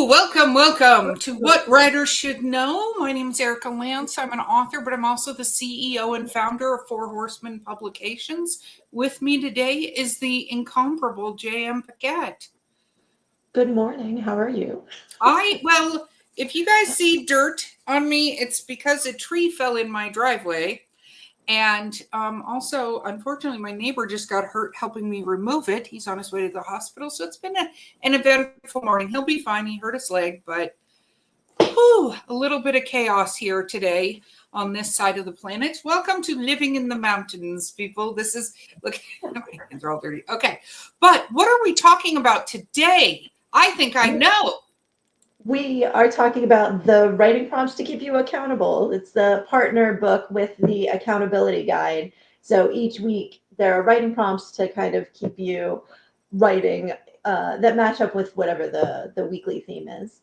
Welcome to What Writers Should Know. My name is Erica Lance. I'm an author, but I'm also the CEO and founder of Four Horsemen Publications. With me today is the incomparable J.M. Paquette. Good morning. How are you? Well, if you guys see dirt on me, it's because a tree fell in my driveway. And also, unfortunately, my neighbor just got hurt helping me remove it. He's on his way to the hospital. So it's been an eventful morning. He'll be fine. He hurt his leg, but a little bit of chaos here today on this side of the planet. Welcome to Living in the Mountains, people. This is, look, my hands are all dirty. Okay, but what are we talking about today? I think I know. We are talking about the writing prompts to keep you accountable. It's the partner book with the accountability guide. So each week there are writing prompts to kind of keep you writing that match up with whatever the weekly theme is.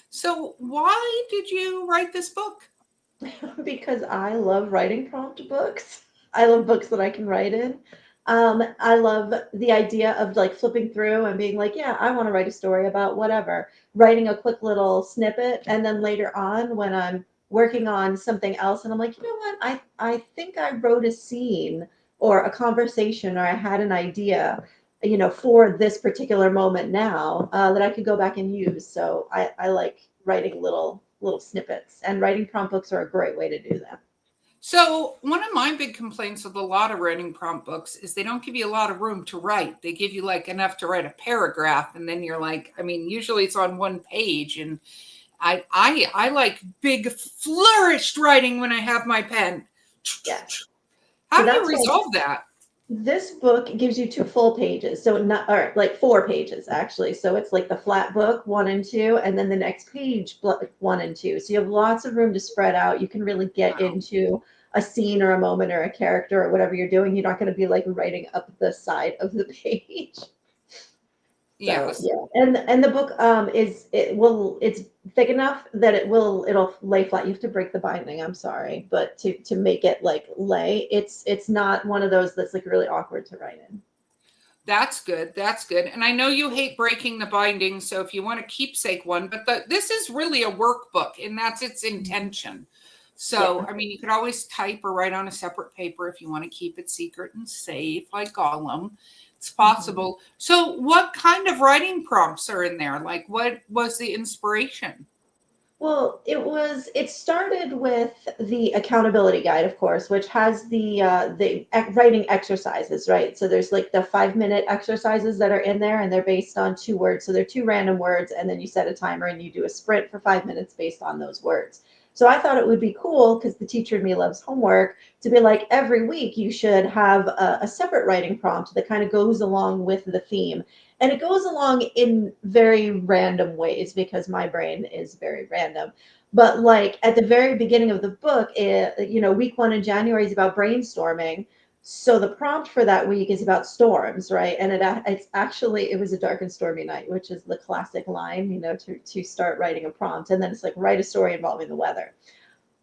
So why did you write this book? Because I love writing prompt books. I love books that I can write in. I love the idea of like flipping through and being like, yeah, I want to write a story about whatever, writing a quick little snippet. And then later on, when I'm working on something else and I'm like, you know what, I think I wrote a scene or a conversation or I had an idea, for this particular moment now that I could go back and use. So I like writing little snippets, and writing prompt books are a great way to do that. So one of my big complaints with a lot of writing prompt books is they don't give you a lot of room to write. They give you like enough to write a paragraph, and then you're like, usually it's on one page, and I like big flourished writing when I have my pen. Yeah. How do you resolve that? This book gives you 2 full pages, so not, or like 4 pages actually. So it's like the flat book 1 and 2, and then the next page 1 and 2. So you have lots of room to spread out. You can really get into a scene or a moment or a character or whatever you're doing. You're not going to be like writing up the side of the page. Yes. So, yeah, and the book it's thick enough that it'll lay flat. You have to break the binding. I'm sorry, but to make it like lay, it's not one of those that's like really awkward to write in. That's good. That's good. And I know you hate breaking the binding, so if you want a keepsake one, but this is really a workbook, and that's its intention. So, yeah. You could always type or write on a separate paper if you want to keep it secret and safe, like Gollum. It's possible. Mm-hmm. So what kind of writing prompts are in there? Like, what was the inspiration? Well, it started with the accountability guide, of course, which has the writing exercises, right? So there's like the 5-minute exercises that are in there, and they're based on 2 words. So they're 2 random words, and then you set a timer and you do a sprint for 5 minutes based on those words. So I thought it would be cool, because the teacher in me loves homework, to be like, every week you should have a separate writing prompt that kind of goes along with the theme. And it goes along in very random ways, because my brain is very random. But like at the very beginning of the book, week 1 in January is about brainstorming. So the prompt for that week is about storms, right? And it was a dark and stormy night, which is the classic line, to start writing a prompt. And then it's like, write a story involving the weather.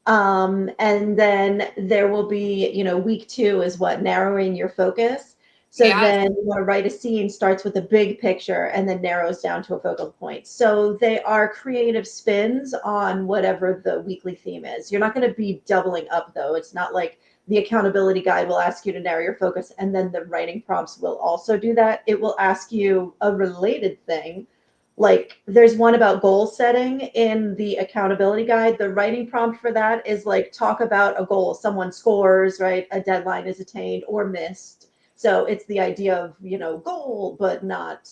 And then there will be, week 2 is what? Narrowing your focus. So then you want to write a scene, starts with a big picture and then narrows down to a focal point. So they are creative spins on whatever the weekly theme is. You're not going to be doubling up, though. It's not like the accountability guide will ask you to narrow your focus, and then the writing prompts will also do that. It will ask you a related thing. Like there's one about goal setting in the accountability guide. The writing prompt for that is like, talk about a goal. Someone scores, right? A deadline is attained or missed. So it's the idea of, goal, but not,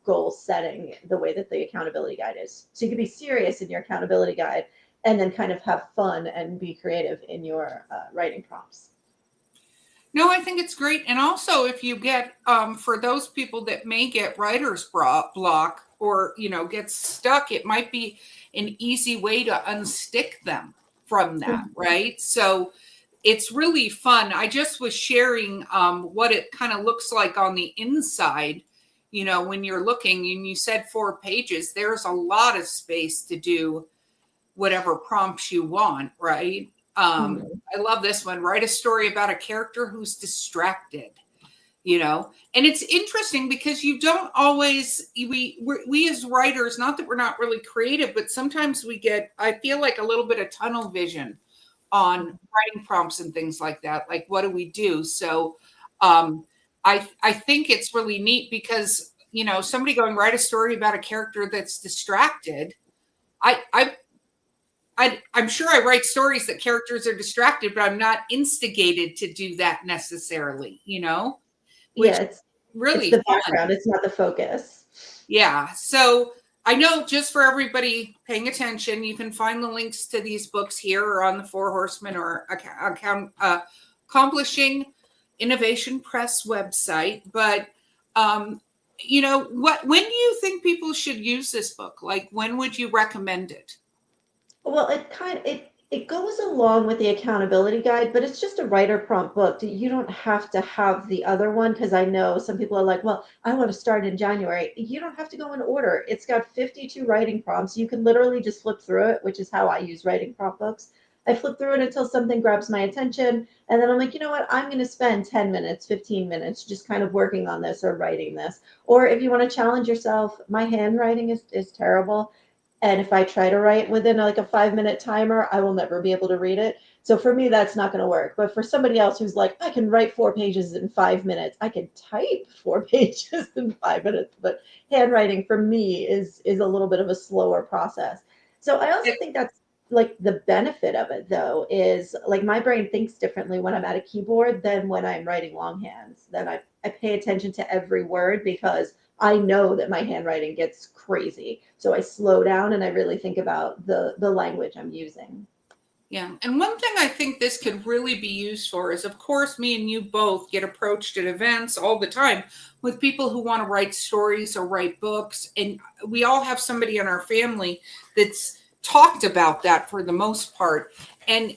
goal setting the way that the accountability guide is. So you can be serious in your accountability guide and then kind of have fun and be creative in your writing prompts. No, I think it's great. And also if you get, for those people that may get writer's block or, get stuck, it might be an easy way to unstick them from that, right? So it's really fun. I just was sharing what it kind of looks like on the inside, when you're looking, and you said 4 pages, there's a lot of space to do whatever prompts you want, right? I love this one. Write a story about a character who's distracted. And it's interesting because you don't always, we as writers, not that we're not really creative, but sometimes I feel like a little bit of tunnel vision on writing prompts and things like that. Like, what do we do? So I think it's really neat because, somebody going write a story about a character that's distracted. I'm sure I write stories that characters are distracted, but I'm not instigated to do that necessarily, which Yeah, it's really the fun. background, it's not the focus. Yeah. So I know, just for everybody paying attention, you can find the links to these books here or on the Four Horsemen or Accomplishing Innovation Press website. But when do you think people should use this book? Like, when would you recommend it? Well, it goes along with the accountability guide, but it's just a writer prompt book. You don't have to have the other one, because I know some people are like, well, I want to start in January. You don't have to go in order. It's got 52 writing prompts. You can literally just flip through it, which is how I use writing prompt books. I flip through it until something grabs my attention, and then I'm like, you know what? I'm going to spend 10 minutes, 15 minutes just kind of working on this or writing this. Or if you want to challenge yourself, my handwriting is terrible. And if I try to write within like a 5 minute timer, I will never be able to read it. So for me, that's not going to work. But for somebody else who's like, I can write 4 pages in 5 minutes, I can type 4 pages in 5 minutes. But handwriting for me is a little bit of a slower process. So I also think that's like the benefit of it, though, is like my brain thinks differently when I'm at a keyboard than when I'm writing longhand. Then I pay attention to every word because I know that my handwriting gets crazy. So I slow down and I really think about the language I'm using. Yeah. And one thing I think this could really be used for is, of course, me and you both get approached at events all the time with people who want to write stories or write books. And we all have somebody in our family that's talked about that for the most part. And,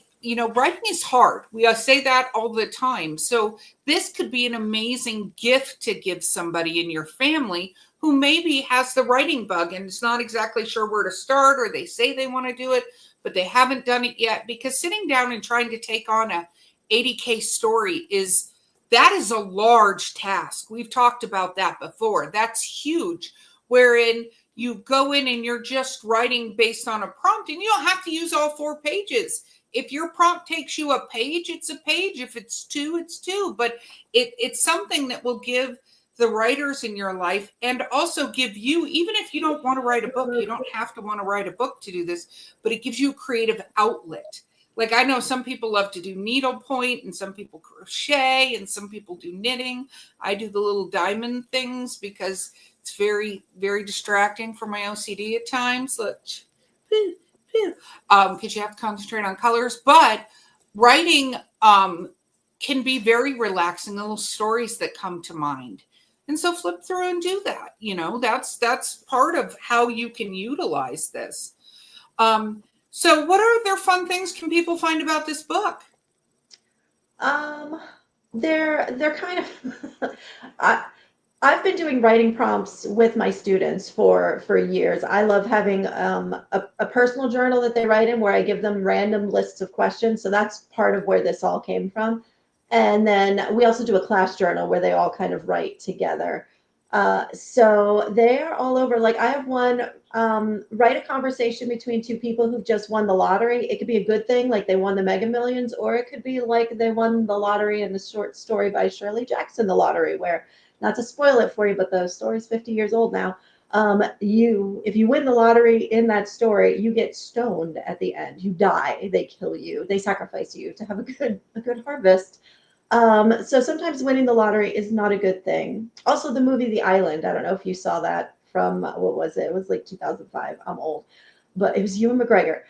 writing is hard. We say that all the time. So this could be an amazing gift to give somebody in your family who maybe has the writing bug and is not exactly sure where to start, or they say they want to do it, but they haven't done it yet. Because sitting down and trying to take on a 80K story is a large task. We've talked about that before. That's huge. Wherein you go in and you're just writing based on a prompt, and you don't have to use all 4 pages. If your prompt takes you a page, it's a page. If it's two, it's two. But it's something that will give the writers in your life, and also give you, even if you don't want to write a book, you don't have to want to write a book to do this, but it gives you a creative outlet. Like, I know some people love to do needlepoint, and some people crochet, and some people do knitting. I do the little diamond things because it's very, very distracting for my OCD at times. Because you have to concentrate on colors. But writing can be very relaxing, little stories that come to mind. And so flip through and do that. That's part of how you can utilize this. So what other fun things can people find about this book? Um, they're kind of I've been doing writing prompts with my students for years. I love having a personal journal that they write in where I give them random lists of questions. So that's part of where this all came from. And then we also do a class journal where they all kind of write together. So they're all over. Like I have one, write a conversation between two people who've just won the lottery. It could be a good thing, like they won the Mega Millions, or it could be like they won the lottery in the short story by Shirley Jackson, The Lottery, where, not to spoil it for you, but the story's 50 years old now. If you win the lottery in that story, you get stoned at the end. You die. They kill you. They sacrifice you to have a good harvest. So sometimes winning the lottery is not a good thing. Also, the movie The Island. I don't know if you saw that from what was it? It was like 2005. I'm old, but it was Ewan McGregor.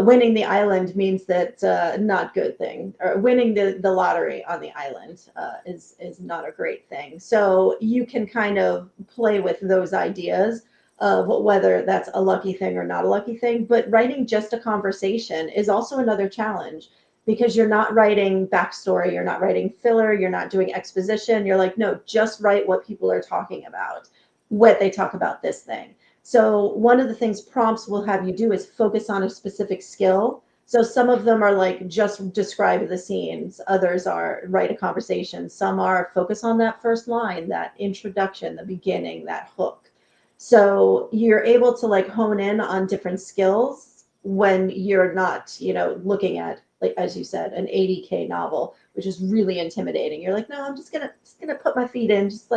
Winning the island means that not good thing, or winning the lottery on the island is not a great thing. So you can kind of play with those ideas of whether that's a lucky thing or not a lucky thing. But writing just a conversation is also another challenge, because you're not writing backstory, you're not writing filler, you're not doing exposition. You're like, no, just write what people are talking about, what they talk about this thing. So one of the things prompts will have you do is focus on a specific skill. So some of them are like just describe the scenes, others are write a conversation, some are focus on that first line, that introduction, the beginning, that hook. So you're able to like hone in on different skills when you're not, looking at, like as you said, an 80K novel, which is really intimidating. You're like, no, I'm just gonna put my feet in, just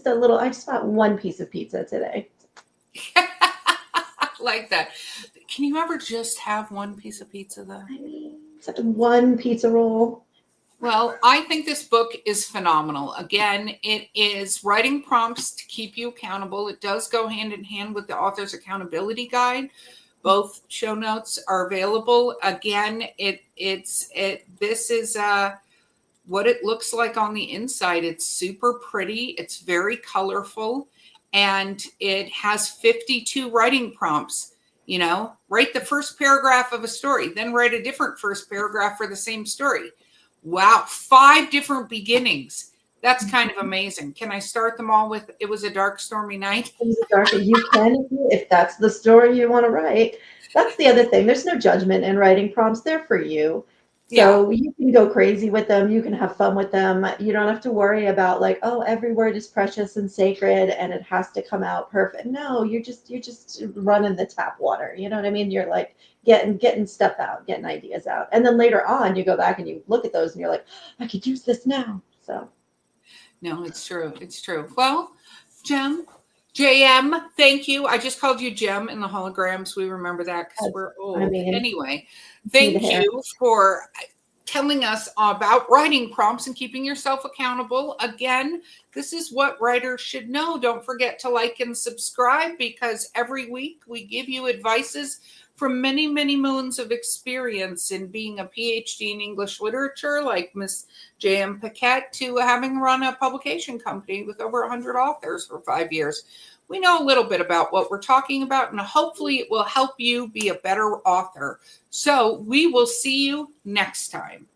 a little. I just want one piece of pizza today. Like that. Can you ever just have one piece of pizza though? I mean, such one pizza roll. Well, I think this book is phenomenal. Again, it is writing prompts to keep you accountable. It does go hand in hand with the author's accountability guide. Both show notes are available. Again, this is what it looks like on the inside. It's super pretty. It's very colorful, and it has 52 writing prompts. Write the first paragraph of a story, then write a different first paragraph for the same story. Wow, 5 different beginnings. That's kind of amazing. Can I start them all with "It was a dark, stormy night"? It was a dark. You can, if that's the story you want to write. That's the other thing. There's no judgment in writing prompts. They're for you. Yeah. So you can go crazy with them. You can have fun with them. You don't have to worry about like, oh, every word is precious and sacred and it has to come out perfect. No, you're just running the tap water. You know what I mean? You're like getting stuff out, getting ideas out. And then later on you go back and you look at those and you're like, I could use this now. So no, it's true. It's true. Well, JM, thank you. I just called you Jem in the holograms. We remember that because we're old. Anyway, thank you for telling us about writing prompts and keeping yourself accountable. Again, this is what writers should know. Don't forget to like and subscribe, because every week we give you advices from many, many moons of experience in being a PhD in English literature, like Miss J.M. Paquette, to having run a publication company with over 100 authors for 5 years. We know a little bit about what we're talking about, and hopefully it will help you be a better author. So we will see you next time.